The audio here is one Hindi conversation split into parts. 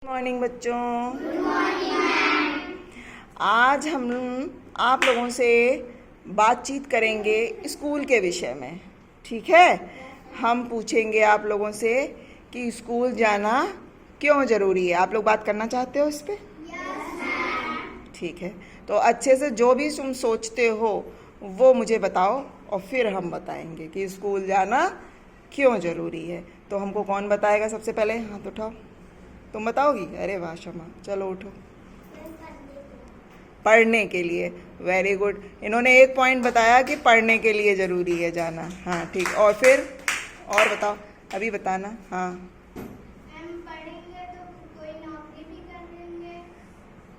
गुड मॉर्निंग बच्चों। आज हम आप लोगों से बातचीत करेंगे स्कूल के विषय में। ठीक है, हम पूछेंगे आप लोगों से कि स्कूल जाना क्यों ज़रूरी है। आप लोग बात करना चाहते हो इस पे? ठीक है, तो अच्छे से जो भी तुम सोचते हो वो मुझे बताओ और फिर हम बताएंगे कि स्कूल जाना क्यों ज़रूरी है। तो हमको कौन बताएगा? सबसे पहले हाथ उठाओ। तुम बताओगी? अरे वाह शमा, चलो उठो। पढ़ने के लिए, वेरी गुड। इन्होंने एक पॉइंट बताया कि पढ़ने के लिए ज़रूरी है जाना। हाँ ठीक, और फिर और बताओ, अभी बताना। हाँ, पढ़ेंगे तो कोई नौकरी भी कर लेंगे।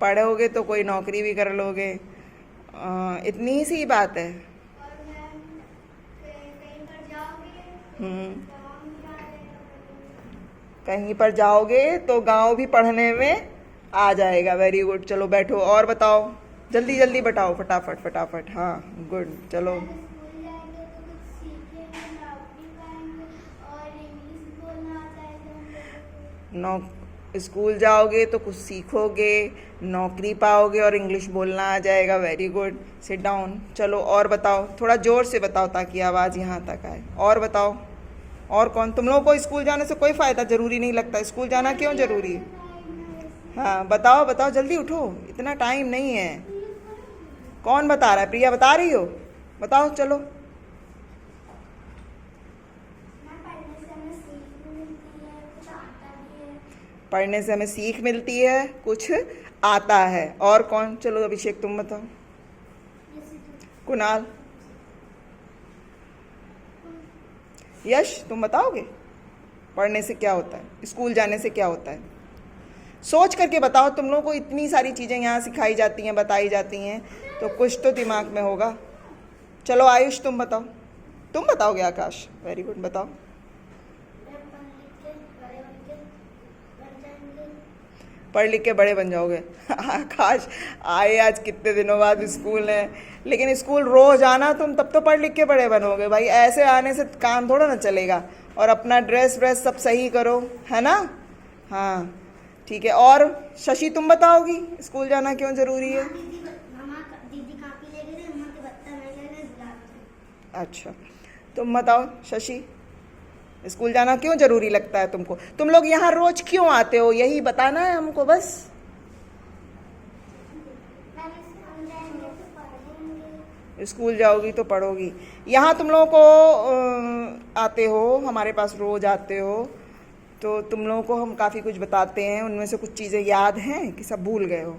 पढ़ोगे तो कोई नौकरी भी कर लोगे। इतनी ही सी बात है। और मैम कहीं पर जाओगे हम्म, तो हम कहीं पर जाओगे तो गांव भी पढ़ने में आ जाएगा। वेरी गुड, चलो बैठो और बताओ, जल्दी जल्दी बताओ, फटाफट फटाफट। हाँ गुड, चलो। स्कूल जाएंगे तो कुछ सीखेंगे, नौकरी पाएंगे और इंग्लिश बोलना आता है तो हम लोगों को। स्कूल जाओगे तो कुछ सीखोगे, नौकरी पाओगे और इंग्लिश बोलना आ जाएगा। Very good, sit down. चलो और बताओ, थोड़ा ज़ोर से बताओ ताकि आवाज़ यहाँ तक आए। और बताओ, और कौन? तुम लोगों को स्कूल जाने से कोई फ़ायदा ज़रूरी नहीं लगता? स्कूल जाना क्यों ज़रूरी है? हाँ बताओ बताओ, जल्दी उठो, इतना टाइम नहीं है। कौन बता रहा है? प्रिया बता रही हो? बताओ चलो। पढ़ने से हमें सीख भी मिलती है, कुछ आता भी है। पढ़ने से हमें सीख मिलती है, कुछ आता है। और कौन? चलो अभिषेक तुम बताओ। जैसे तो कुणाल, यश तुम बताओगे पढ़ने से क्या होता है, स्कूल जाने से क्या होता है? सोच करके बताओ। तुम लोगों को इतनी सारी चीज़ें यहाँ सिखाई जाती हैं, बताई जाती हैं, तो कुछ तो दिमाग में होगा। चलो आयुष तुम बताओ। तुम बताओगे आकाश? वेरी गुड, बताओ। पढ़ लिख के बड़े बन जाओगे। आकाश आए आज कितने दिनों बाद स्कूल है, लेकिन स्कूल रोज आना तुम, तब तो पढ़ लिख के बड़े बनोगे भाई। ऐसे आने से काम थोड़ा ना चलेगा। और अपना ड्रेस व्रेस सब सही करो, है ना? हाँ ठीक है। और शशि तुम बताओगी स्कूल जाना क्यों ज़रूरी है? दीदी कापी ले गए थे, मम्मा के बत्ता नहीं ले गए, गुलाब। अच्छा, तुम बताओ शशि, स्कूल जाना क्यों ज़रूरी लगता है तुमको? तुम लोग यहाँ रोज क्यों आते हो, यही बताना है हमको बस। स्कूल जाएंगे तो पढ़ेंगे। स्कूल जाओगी तो पढ़ोगी। यहाँ तुम लोगों को आते हो, हमारे पास रोज आते हो, तो तुम लोगों को हम काफ़ी कुछ बताते हैं। उनमें से कुछ चीज़ें याद हैं कि सब भूल गए हो?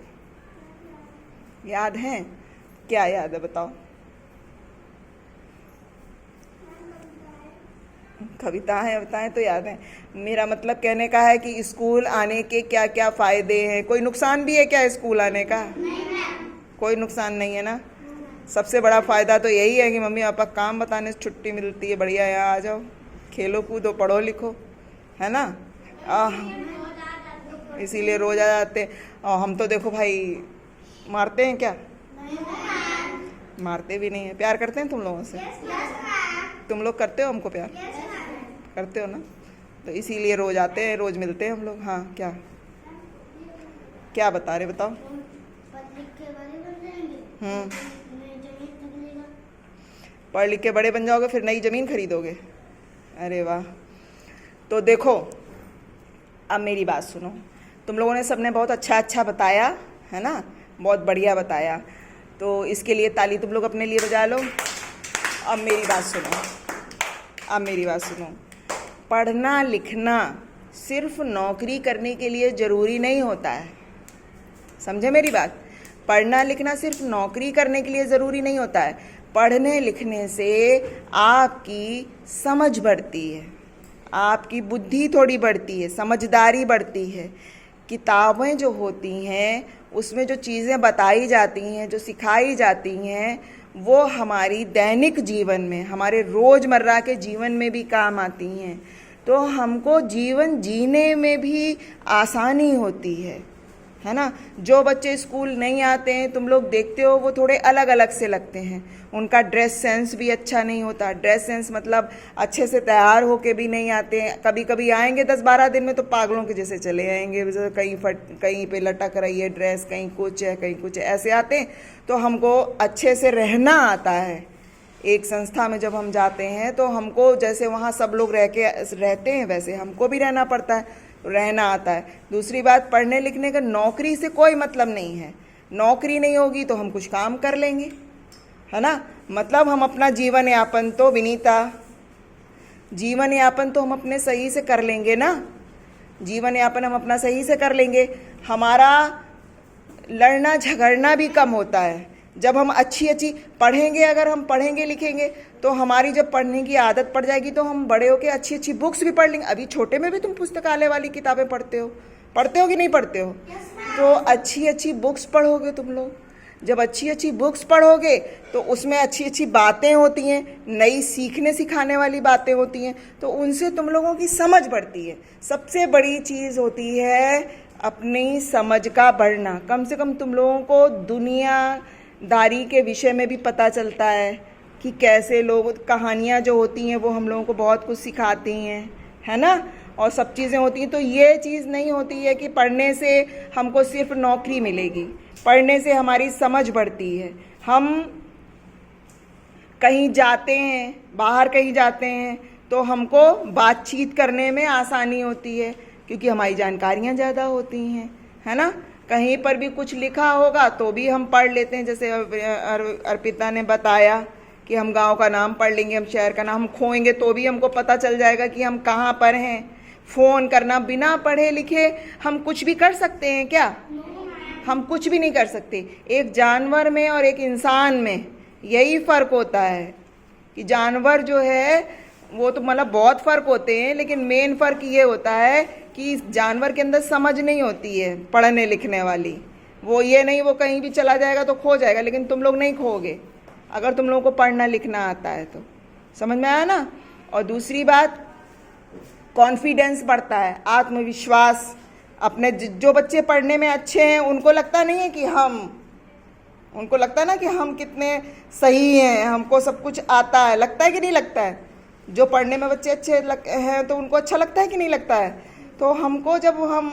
याद हैं? क्या याद है बताओ? कविता है, बताएं तो याद है। मेरा मतलब कहने का है कि स्कूल आने के क्या क्या फ़ायदे हैं। कोई नुकसान भी है क्या स्कूल आने का? कोई नुकसान नहीं है ना। सबसे बड़ा फ़ायदा तो यही है कि मम्मी पापा काम बताने से छुट्टी मिलती है। बढ़िया, यहाँ आ जाओ, खेलो कूदो, पढ़ो लिखो, है ना? इसीलिए रोज आ जाते हैं। और हम तो देखो भाई, मारते हैं क्या? मारते भी नहीं है। प्यार करते हैं तुम लोगों से? तुम लोग करते हो हमको प्यार? करते हो ना? तो इसीलिए रोज आते हैं, रोज मिलते हैं हम लोग। हाँ क्या क्या बता रहे, बताओ। पढ़ लिख के बड़े बन जाओगे, फिर नई ज़मीन खरीदोगे? अरे वाह। तो देखो, अब मेरी बात सुनो। तुम लोगों ने सबने बहुत अच्छा अच्छा बताया, है ना? बहुत बढ़िया बताया, तो इसके लिए ताली तुम लोग अपने लिए बजा लो। अब मेरी बात सुनो, अब मेरी बात सुनो। पढ़ना लिखना सिर्फ नौकरी करने के लिए ज़रूरी नहीं होता है। समझे मेरी बात? पढ़ना लिखना सिर्फ नौकरी करने के लिए ज़रूरी नहीं होता है। पढ़ने लिखने से आपकी समझ बढ़ती है, आपकी बुद्धि थोड़ी बढ़ती है, समझदारी बढ़ती है। किताबें जो होती हैं उसमें जो चीज़ें बताई जाती हैं, जो सिखाई जाती हैं, वो हमारी दैनिक जीवन में, हमारे रोज़मर्रा के जीवन में भी काम आती हैं। तो हमको जीवन जीने में भी आसानी होती है है ना। जो बच्चे स्कूल नहीं आते हैं तुम लोग देखते हो वो थोड़े अलग अलग से लगते हैं, उनका ड्रेस सेंस भी अच्छा नहीं होता। ड्रेस सेंस मतलब अच्छे से तैयार होके भी नहीं आते हैं, कभी कभी आएंगे 10-12 दिन में तो पागलों के जैसे चले आएंगे, कहीं पे लटक रही है ड्रेस, कहीं कुछ है कहीं कुछ है, ऐसे आते हैं। तो हमको अच्छे से रहना आता है। एक संस्था में जब हम जाते हैं तो हमको जैसे वहाँ सब लोग रहते हैं वैसे हमको भी रहना पड़ता है, रहना आता है। दूसरी बात, पढ़ने लिखने का नौकरी से कोई मतलब नहीं है। नौकरी नहीं होगी तो हम कुछ काम कर लेंगे, है ना। मतलब हम अपना जीवन यापन तो विनीता, जीवन यापन तो हम अपने सही से कर लेंगे ना, जीवन यापन हम अपना सही से कर लेंगे। हमारा लड़ना झगड़ना भी कम होता है जब हम अच्छी पढ़ेंगे। अगर हम पढ़ेंगे लिखेंगे तो हमारी जब पढ़ने की आदत पड़ जाएगी तो हम बड़े होकर अच्छी बुक्स भी पढ़ लेंगे। अभी छोटे में भी तुम पुस्तकालय वाली किताबें पढ़ते हो कि नहीं पढ़ते हो? तो अच्छी बुक्स पढ़ोगे तुम लोग। जब अच्छी बुक्स पढ़ोगे तो उसमें अच्छी बातें होती हैं, नई सीखने सिखाने वाली बातें होती हैं, तो उनसे तुम लोगों की समझ बढ़ती है। सबसे बड़ी चीज़ होती है अपनी समझ का बढ़ना। कम से कम तुम लोगों को दुनियादारी के विषय में भी पता चलता है कि कैसे लोग, कहानियाँ जो होती हैं वो हम लोगों को बहुत कुछ सिखाती हैं, है ना। और सब चीज़ें होती हैं। तो ये चीज़ नहीं होती है कि पढ़ने से हमको सिर्फ नौकरी मिलेगी, पढ़ने से हमारी समझ बढ़ती है। हम कहीं जाते हैं, बाहर कहीं जाते हैं तो हमको बातचीत करने में आसानी होती है क्योंकि हमारी जानकारियाँ ज़्यादा होती हैं, है ना। कहीं पर भी कुछ लिखा होगा तो भी हम पढ़ लेते हैं। जैसे अर्पिता ने बताया कि हम गांव का नाम पढ़ लेंगे, हम शहर का नाम, हम खोएंगे तो भी हमको पता चल जाएगा कि हम कहाँ पर हैं। फ़ोन करना, बिना पढ़े लिखे हम कुछ भी कर सकते हैं क्या? हम कुछ भी नहीं कर सकते। एक जानवर में और एक इंसान में यही फ़र्क होता है कि जानवर जो है वो तो मतलब बहुत फ़र्क होते हैं, लेकिन मेन फ़र्क ये होता है कि जानवर के अंदर समझ नहीं होती है पढ़ने लिखने वाली। वो ये नहीं, वो कहीं भी चला जाएगा तो खो जाएगा, लेकिन तुम लोग नहीं खोगे अगर तुम लोगों को पढ़ना लिखना आता है तो। समझ में आया ना। और दूसरी बात, कॉन्फिडेंस बढ़ता है, आत्मविश्वास। अपने जो बच्चे पढ़ने में अच्छे हैं उनको लगता नहीं है कि उनको लगता है ना कि हम कितने सही हैं, हमको सब कुछ आता है। लगता है कि नहीं लगता है? जो पढ़ने में बच्चे अच्छे हैं तो उनको अच्छा लगता है कि नहीं लगता है? तो हमको जब हम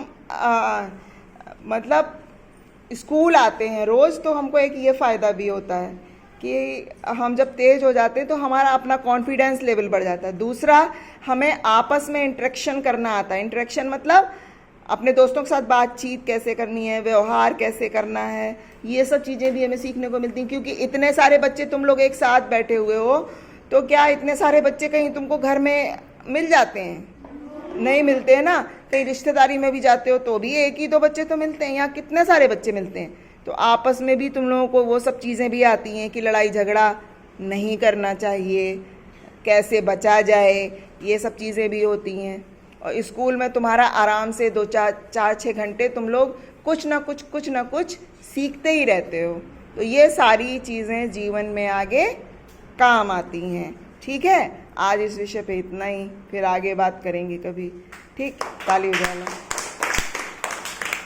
मतलब स्कूल आते हैं रोज़ तो हमको एक ये फ़ायदा भी होता है कि हम जब तेज़ हो जाते हैं तो हमारा अपना कॉन्फिडेंस लेवल बढ़ जाता है। दूसरा, हमें आपस में इंटरेक्शन करना आता है। इंटरेक्शन मतलब अपने दोस्तों के साथ बातचीत कैसे करनी है, व्यवहार कैसे करना है, ये सब चीज़ें भी हमें सीखने को मिलती हैं। क्योंकि इतने सारे बच्चे तुम लोग एक साथ बैठे हुए हो तो क्या इतने सारे बच्चे कहीं तुमको घर में मिल जाते हैं? नहीं मिलते हैं ना। कहीं रिश्तेदारी में भी जाते हो तो भी एक ही दो बच्चे तो मिलते हैं, यहाँ कितने सारे बच्चे मिलते हैं। तो आपस में भी तुम लोगों को वो सब चीज़ें भी आती हैं कि लड़ाई झगड़ा नहीं करना चाहिए, कैसे बचा जाए, ये सब चीज़ें भी होती हैं। और स्कूल में तुम्हारा आराम से 2-4-6 घंटे तुम लोग कुछ ना कुछ सीखते ही रहते हो। तो ये सारी चीज़ें जीवन में आगे काम आती हैं। ठीक है, आज इस विषय पे इतना ही, फिर आगे बात करेंगे कभी। ठीक, ताली बजा लो।